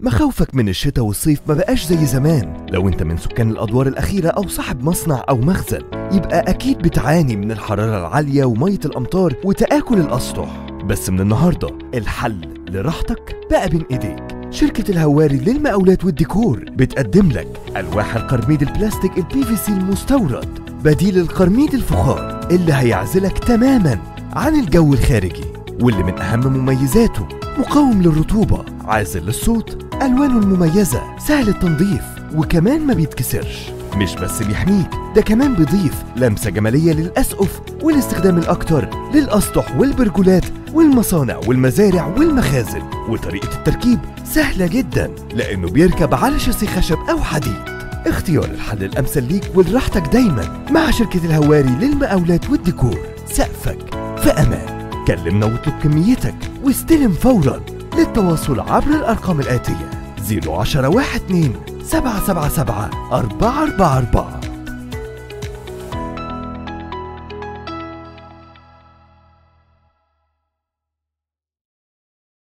مخاوفك من الشتاء والصيف ما بقاش زي زمان. لو انت من سكان الادوار الاخيرة او صاحب مصنع او مخزن، يبقى اكيد بتعاني من الحرارة العالية ومية الامطار وتآكل الاسطح. بس من النهاردة الحل لراحتك بقى بين ايديك. شركة الهواري للمقاولات والديكور بتقدم لك ألواح القرميد البلاستيك الPVC المستورد، بديل القرميد الفخار اللي هيعزلك تماما عن الجو الخارجي، واللي من أهم مميزاته مقاوم للرطوبة، عازل للصوت، ألوانه المميزة، سهل التنظيف، وكمان ما بيتكسرش. مش بس بيحميك، ده كمان بيضيف لمسة جمالية للأسقف والاستخدام الأكتر للأسطح والبرجولات والمصانع والمزارع والمخازن. وطريقة التركيب سهلة جدا لأنه بيركب على شاسيه خشب أو حديد. اختيار الحل الأمثل ليك ولراحتك دايما مع شركة الهواري للمقاولات والديكور. سقفك في أمان. كلمنا واطلب كميتك واستلم فورا. للتواصل عبر الأرقام الآتية: 010 12 777 444